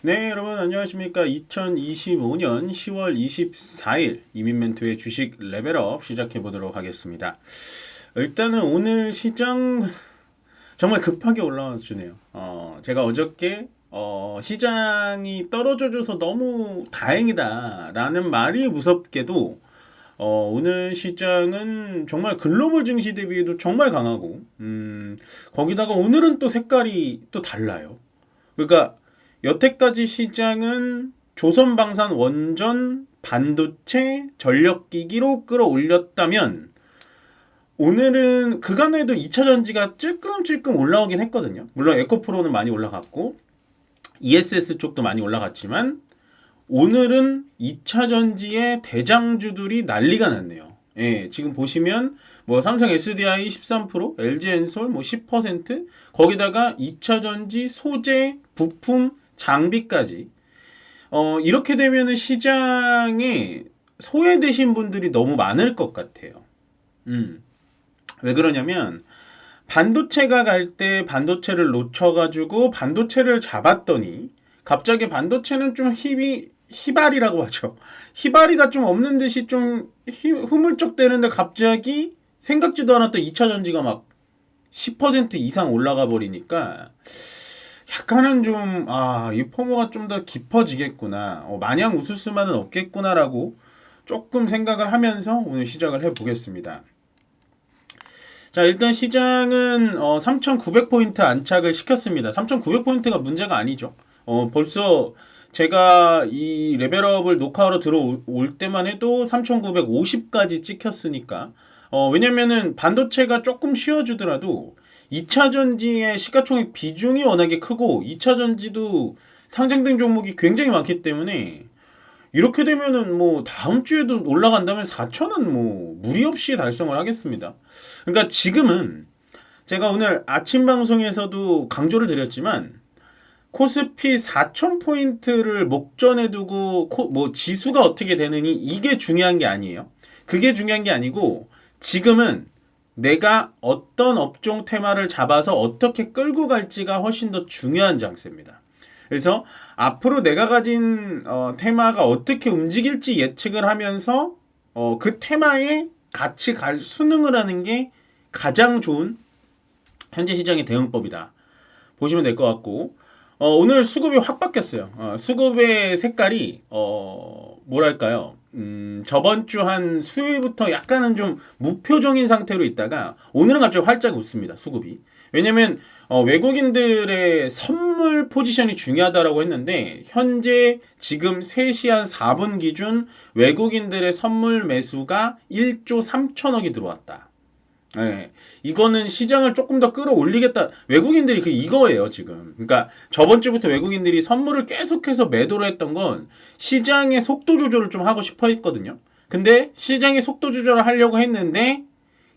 네, 여러분 안녕하십니까? 2025년 10월 24일 이민멘토의 주식 레벨업 시작해 보도록 하겠습니다. 일단은 오늘 시장 정말 급하게 올라와 주네요. 제가 어저께 시장이 떨어져줘서 너무 다행이다라는 말이 무섭게도 오늘 시장은 정말 글로벌 증시 대비해도 정말 강하고 거기다가 오늘은 또 색깔이 또 달라요. 그러니까 여태까지 시장은 조선방산 원전, 반도체, 전력기기로 끌어올렸다면 오늘은 그간에도 2차 전지가 찔끔찔끔 올라오긴 했거든요. 물론 에코프로는 많이 올라갔고 ESS 쪽도 많이 올라갔지만 오늘은 2차 전지의 대장주들이 난리가 났네요. 예, 지금 보시면 뭐 삼성 SDI 13%, LG엔솔 뭐 10%, 거기다가 2차 전지 소재, 부품, 장비까지 이렇게 되면은 시장에 소외되신 분들이 너무 많을 것 같아요. 왜 그러냐면 반도체가 갈 때 반도체를 놓쳐가지고 반도체를 잡았더니 갑자기 반도체는 좀 희발이라고 하죠. 희발이가 좀 없는 듯이 좀 흐물쩍대는데 갑자기 생각지도 않았던 2차 전지가 막 10% 이상 올라가 버리니까 약간은 좀, 이 포모가 좀 더 깊어지겠구나. 마냥 웃을 수만은 없겠구나라고 조금 생각을 하면서 오늘 시작을 해보겠습니다. 자, 일단 시장은 3,900포인트 안착을 시켰습니다. 3,900포인트가 문제가 아니죠. 벌써 제가 이 레벨업을 녹화하러 들어올 때만 해도 3,950까지 찍혔으니까 왜냐면은 반도체가 조금 쉬어주더라도 2차 전지의 시가총액 비중이 워낙에 크고 2차 전지도 상장된 종목이 굉장히 많기 때문에 이렇게 되면은 뭐 다음 주에도 올라간다면 4천은 뭐 무리 없이 달성을 하겠습니다. 그러니까 지금은 제가 오늘 아침 방송에서도 강조를 드렸지만 코스피 4,000포인트를 목전에 두고 뭐 지수가 어떻게 되느니 이게 중요한 게 아니에요. 그게 중요한 게 아니고 지금은 내가 어떤 업종 테마를 잡아서 어떻게 끌고 갈지가 훨씬 더 중요한 장세입니다. 그래서 앞으로 내가 가진 테마가 어떻게 움직일지 예측을 하면서 그 테마에 같이 순응을 하는 게 가장 좋은 현재 시장의 대응법이다. 보시면 될 것 같고 오늘 수급이 확 바뀌었어요. 수급의 색깔이 뭐랄까요? 저번 주 한 수요일부터 약간은 좀 무표정인 상태로 있다가 오늘은 갑자기 활짝 웃습니다. 수급이. 왜냐면 외국인들의 선물 포지션이 중요하다라고 했는데 현재 지금 3시 한 4분 기준 외국인들의 선물 매수가 1조 3천억이 들어왔다. 네, 이거는 시장을 조금 더 끌어올리겠다. 외국인들이 이거예요, 지금. 그러니까 저번 주부터 외국인들이 선물을 계속해서 매도를 했던 건 시장의 속도 조절을 좀 하고 싶어 했거든요. 근데 시장의 속도 조절을 하려고 했는데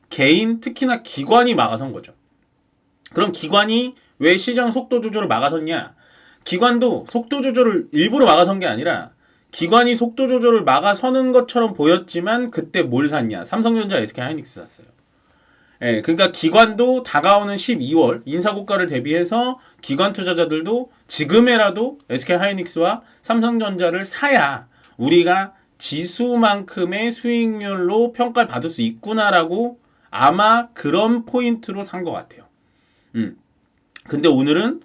개인, 특히나 기관이 막아선 거죠. 그럼 기관이 왜 시장 속도 조절을 막아섰냐? 기관도 속도 조절을 일부러 막아선 게 아니라 기관이 속도 조절을 막아서는 것처럼 보였지만 그때 뭘 샀냐? 삼성전자, SK하이닉스 샀어요. 예, 그러니까 기관도 다가오는 12월 인사고가를 대비해서 기관 투자자들도 지금에라도 SK하이닉스와 삼성전자를 사야 우리가 지수만큼의 수익률로 평가를 받을 수 있구나라고 아마 그런 포인트로 산 것 같아요. 근데 오늘은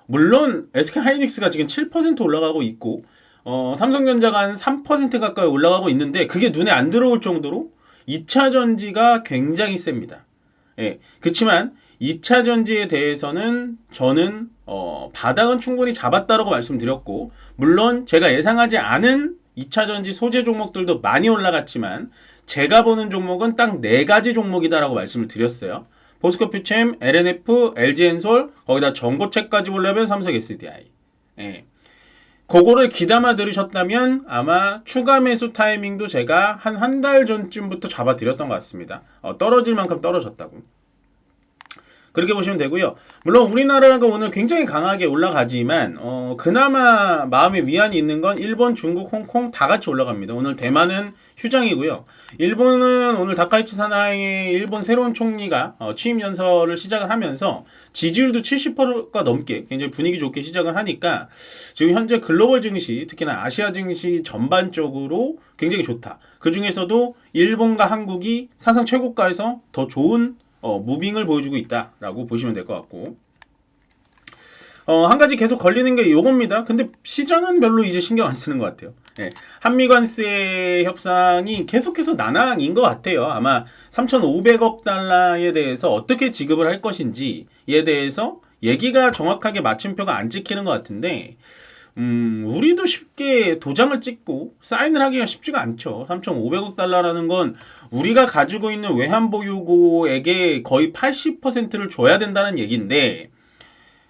물론 SK하이닉스가 지금 7% 올라가고 있고 삼성전자가 한 3% 가까이 올라가고 있는데 그게 눈에 안 들어올 정도로 2차 전지가 굉장히 셉니다. 예, 그렇지만 2차 전지에 대해서는 저는 바닥은 충분히 잡았다라고 말씀드렸고 물론 제가 예상하지 않은 2차 전지 소재 종목들도 많이 올라갔지만 제가 보는 종목은 딱 4가지 종목이다라고 말씀을 드렸어요. 포스코퓨챔, LNF, LG엔솔, 거기다 전고체까지 보려면 삼성 SDI. 예. 그거를 귀담아 들으셨다면 아마 추가 매수 타이밍도 제가 한 달 전쯤부터 잡아드렸던 것 같습니다. 떨어질 만큼 떨어졌다고. 그렇게 보시면 되고요. 물론 우리나라가 오늘 굉장히 강하게 올라가지만 그나마 마음의 위안이 있는 건 일본, 중국, 홍콩 다 같이 올라갑니다. 오늘 대만은 휴장이고요. 일본은 오늘 다카이치 사나이의 일본 새로운 총리가 취임 연설을 시작을 하면서 지지율도 70%가 넘게 굉장히 분위기 좋게 시작을 하니까 지금 현재 글로벌 증시, 특히나 아시아 증시 전반적으로 굉장히 좋다. 그 중에서도 일본과 한국이 사상 최고가에서 더 좋은 무빙을 보여주고 있다라고 보시면 될 것 같고, 한 가지 계속 걸리는 게 요겁니다. 근데 시장은 별로 이제 신경 안 쓰는 것 같아요. 예, 한미 관세 협상이 계속해서 난항인 것 같아요. 아마 3,500억 달러에 대해서 어떻게 지급을 할 것인지에 대해서 얘기가 정확하게 마침표가 안 찍히는 것 같은데, 우리도 쉽게 도장을 찍고 사인을 하기가 쉽지가 않죠. 3,500억 달러라는 건 우리가 가지고 있는 외환보유고액의 거의 80%를 줘야 된다는 얘기인데,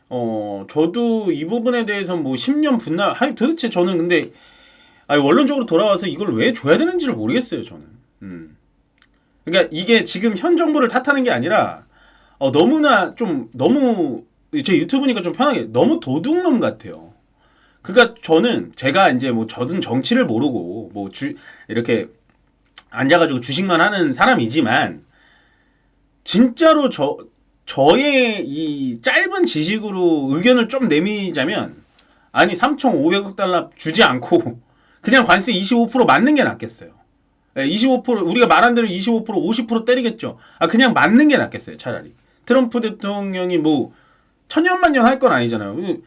저도 이 부분에 대해서 뭐 10년 도대체 저는 근데, 원론적으로 돌아와서 이걸 왜 줘야 되는지를 모르겠어요, 저는. 그러니까 이게 지금 현 정부를 탓하는 게 아니라, 너무, 제 유튜브니까 좀 편하게, 너무 도둑놈 같아요. 그러니까 제가 이제 뭐 저는 정치를 모르고 이렇게 앉아가지고 주식만 하는 사람이지만 진짜로 저의 이 짧은 지식으로 의견을 좀 내미자면, 아니 3,500억 달러 주지 않고 그냥 관세 25% 맞는 게 낫겠어요. 25% 우리가 말한 대로 25% 50% 때리겠죠. 그냥 맞는 게 낫겠어요, 차라리. 트럼프 대통령이 뭐 천년만년 할 건 아니잖아요.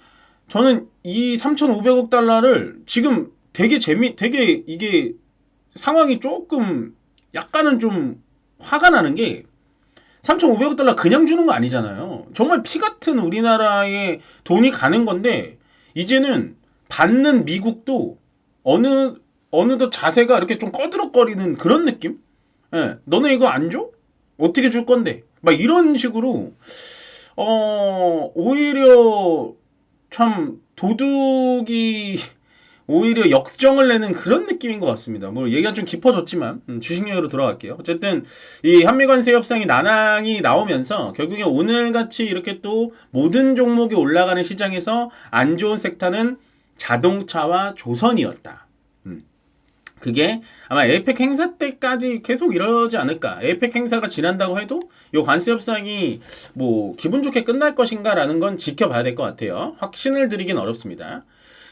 저는 이 3,500억 달러를 지금 되게 이게 상황이 조금 약간은 좀 화가 나는 게, 3,500억 달러 그냥 주는 거 아니잖아요. 정말 피 같은 우리나라에 돈이 가는 건데, 이제는 받는 미국도 어느덧 자세가 이렇게 좀 꺼드럭거리는 그런 느낌? 예, 너네 이거 안 줘? 어떻게 줄 건데? 막 이런 식으로, 오히려 참 도둑이 오히려 역정을 내는 그런 느낌인 것 같습니다. 뭐 얘기가 좀 깊어졌지만 주식용으로 돌아갈게요. 어쨌든 이 한미관세 협상이 난항이 나오면서 결국에 오늘같이 이렇게 또 모든 종목이 올라가는 시장에서 안 좋은 섹터는 자동차와 조선이었다. 그게 아마 에이펙 행사 때까지 계속 이러지 않을까. 에이펙 행사가 지난다고 해도 이 관세 협상이 뭐 기분 좋게 끝날 것인가라는 건 지켜봐야 될 것 같아요. 확신을 드리긴 어렵습니다.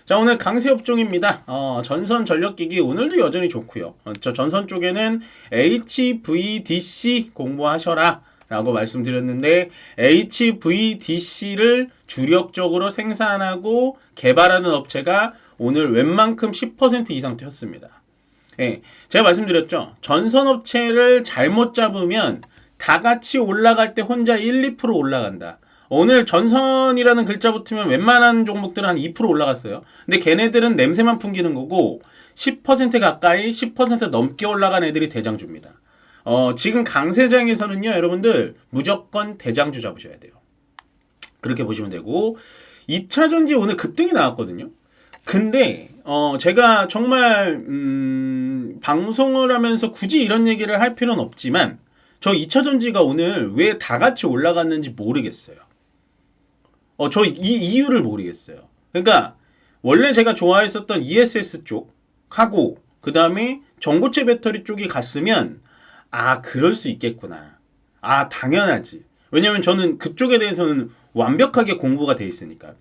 자, 오늘 강세 업종입니다. 전선 전력기기 오늘도 여전히 좋고요. 저 전선 쪽에는 HVDC 공부하셔라 라고 말씀드렸는데, HVDC를 주력적으로 생산하고 개발하는 업체가 오늘 웬만큼 10% 이상 튀었습니다. 예, 제가 말씀드렸죠. 전선업체를 잘못 잡으면 다 같이 올라갈 때 혼자 1, 2% 올라간다. 오늘 전선이라는 글자 붙으면 웬만한 종목들은 한 2% 올라갔어요. 근데 걔네들은 냄새만 풍기는 거고 10% 가까이 10% 넘게 올라간 애들이 대장주입니다. 지금 강세장에서는요, 여러분들 무조건 대장주 잡으셔야 돼요. 그렇게 보시면 되고, 2차전지 오늘 급등이 나왔거든요. 근데 제가 정말 방송을 하면서 굳이 이런 얘기를 할 필요는 없지만, 저 2차전지가 오늘 왜 다 같이 올라갔는지 모르겠어요. 저 이 이유를 모르겠어요. 그러니까 원래 제가 좋아했었던 ESS 쪽하고 그 다음에 전고체 배터리 쪽이 갔으면 그럴 수 있겠구나. 당연하지. 왜냐면 저는 그쪽에 대해서는 완벽하게 공부가 돼 있으니까.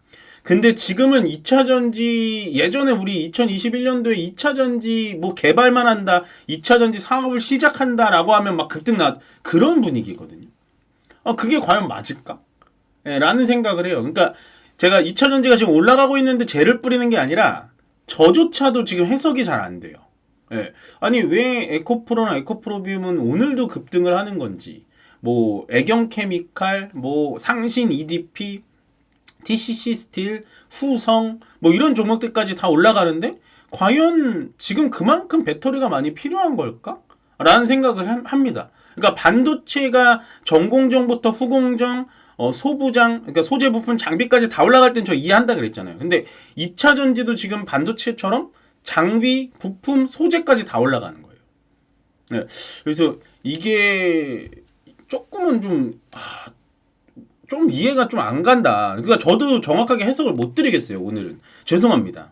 근데 지금은 2차전지, 예전에 우리 2021년도에 2차전지 뭐 개발만 한다, 2차전지 사업을 시작한다라고 하면 막 급등 그런 분위기거든요. 그게 과연 맞을까? 라는 생각을 해요. 그러니까 제가 2차전지가 지금 올라가고 있는데 죄를 뿌리는 게 아니라 저조차도 지금 해석이 잘 안 돼요. 아니 왜 에코프로나 에코프로비움은 오늘도 급등을 하는 건지, 뭐 애경케미칼, 뭐 상신 EDP, TCC 스틸, 후성 뭐 이런 종목들까지 다 올라가는데 과연 지금 그만큼 배터리가 많이 필요한 걸까? 라는 생각을 합니다. 그러니까 반도체가 전공정부터 후공정, 소부장, 그러니까 소재 부품 장비까지 다 올라갈 땐 저 이해한다 그랬잖아요. 근데 2차 전지도 지금 반도체처럼 장비, 부품, 소재까지 다 올라가는 거예요. 그래서 이게 조금은 좀 좀 이해가 좀 안 간다. 그러니까 저도 정확하게 해석을 못 드리겠어요, 오늘은. 죄송합니다.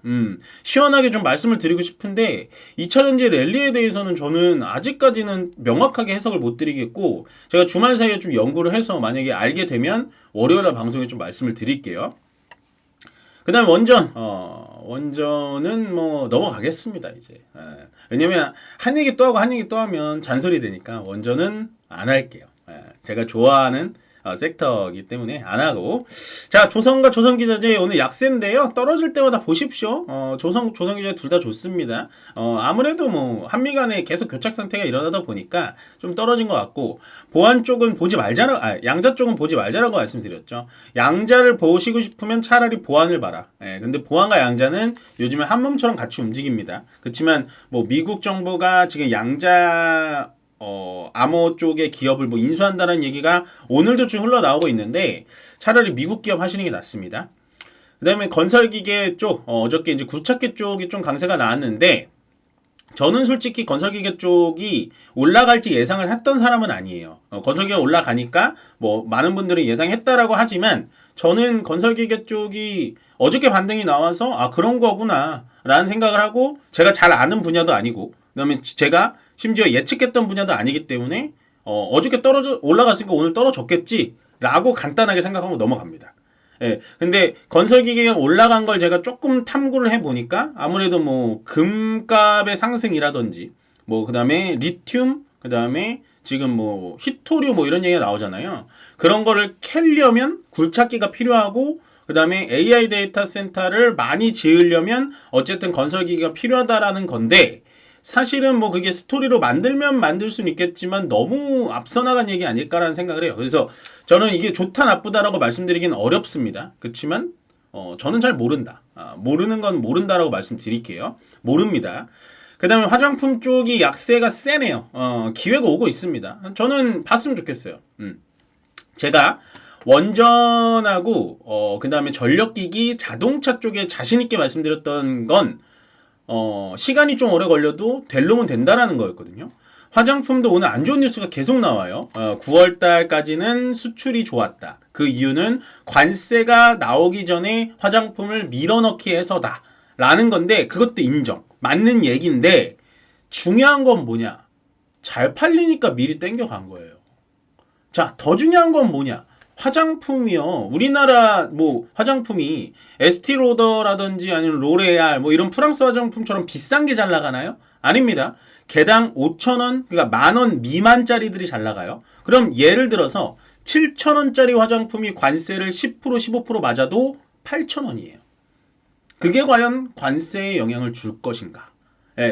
시원하게 좀 말씀을 드리고 싶은데 2차전지 랠리에 대해서는 저는 아직까지는 명확하게 해석을 못 드리겠고, 제가 주말 사이에 좀 연구를 해서 만약에 알게 되면 월요일날 방송에 좀 말씀을 드릴게요. 그 다음에 원전은 뭐 넘어가겠습니다, 이제. 왜냐면 한 얘기 또 하고 한 얘기 또 하면 잔소리 되니까 원전은 안 할게요. 제가 좋아하는 섹터이기 때문에 안 하고. 자, 조선과 조선기자재 오늘 약세인데요. 떨어질 때마다 보십시오. 조선기자재 둘 다 좋습니다. 아무래도 뭐 한미 간에 계속 교착 상태가 일어나다 보니까 좀 떨어진 것 같고, 보안 쪽은 보지 말자라고, 양자 쪽은 보지 말자라고 말씀드렸죠. 양자를 보시고 싶으면 차라리 보안을 봐라. 근데 보안과 양자는 요즘에 한 몸처럼 같이 움직입니다. 그렇지만 뭐 미국 정부가 지금 양자 암호 쪽의 기업을 뭐 인수한다는 얘기가 오늘도 좀 흘러나오고 있는데, 차라리 미국 기업 하시는 게 낫습니다. 그 다음에 건설기계 쪽, 어저께 이제 굴착기 쪽이 좀 강세가 나왔는데, 저는 솔직히 건설기계 쪽이 올라갈지 예상을 했던 사람은 아니에요. 건설기계가 올라가니까 뭐 많은 분들이 예상했다라고 하지만, 저는 건설기계 쪽이 어저께 반등이 나와서 아, 그런 거구나 라는 생각을 하고, 제가 잘 아는 분야도 아니고, 그 다음에 제가 심지어 예측했던 분야도 아니기 때문에 어저께 올라갔으니까 오늘 떨어졌겠지 라고 간단하게 생각하고 넘어갑니다. 근데 건설기계가 올라간 걸 제가 조금 탐구를 해보니까 아무래도 뭐 금값의 상승이라든지 뭐 그 다음에 리튬, 그 다음에 지금 뭐 히토류 뭐 이런 얘기가 나오잖아요. 그런 거를 캐려면 굴착기가 필요하고, 그 다음에 AI 데이터 센터를 많이 지으려면 어쨌든 건설기계가 필요하다라는 건데, 사실은 뭐 그게 스토리로 만들면 만들 수는 있겠지만 너무 앞서 나간 얘기 아닐까라는 생각을 해요. 그래서 저는 이게 좋다 나쁘다라고 말씀드리기는 어렵습니다. 그렇지만 저는 잘 모른다. 모르는 건 모른다라고 말씀드릴게요. 모릅니다. 그 다음에 화장품 쪽이 약세가 세네요. 기회가 오고 있습니다. 저는 봤으면 좋겠어요. 제가 원전하고 그 다음에 전력기기 자동차 쪽에 자신있게 말씀드렸던 건 시간이 좀 오래 걸려도 될 놈은 된다라는 거였거든요. 화장품도 오늘 안 좋은 뉴스가 계속 나와요. 9월 달까지는 수출이 좋았다. 그 이유는 관세가 나오기 전에 화장품을 밀어넣기 해서다 라는 건데, 그것도 인정. 맞는 얘기인데, 중요한 건 뭐냐? 잘 팔리니까 미리 땡겨간 거예요. 자, 더 중요한 건 뭐냐? 화장품이요. 우리나라 뭐 화장품이 에스티로더라든지 아니면 로레알 뭐 이런 프랑스 화장품처럼 비싼 게 잘 나가나요? 아닙니다. 개당 5,000원, 그러니까 10,000원 미만짜리들이 잘 나가요. 그럼 예를 들어서 7,000원짜리 화장품이 관세를 10% 15% 맞아도 8,000원이에요. 그게 과연 관세에 영향을 줄 것인가?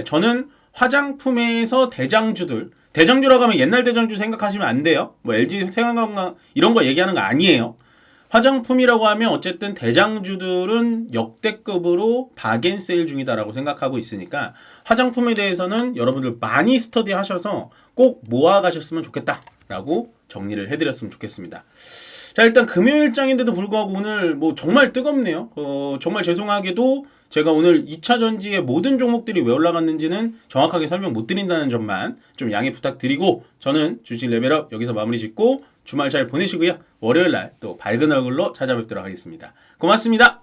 저는 화장품에서 대장주라고 하면 옛날 대장주 생각하시면 안 돼요. 뭐 LG 생활건강 이런 거 얘기하는 거 아니에요. 화장품이라고 하면 어쨌든 대장주들은 역대급으로 바겐세일 중이다라고 생각하고 있으니까, 화장품에 대해서는 여러분들 많이 스터디 하셔서 꼭 모아가셨으면 좋겠다라고 정리를 해드렸으면 좋겠습니다. 자, 일단 금요일장인데도 불구하고 오늘 뭐 정말 뜨겁네요. 정말 죄송하게도 제가 오늘 2차 전지의 모든 종목들이 왜 올라갔는지는 정확하게 설명 못 드린다는 점만 좀 양해 부탁드리고, 저는 주식 레벨업 여기서 마무리 짓고 주말 잘 보내시고요. 월요일날 또 밝은 얼굴로 찾아뵙도록 하겠습니다. 고맙습니다.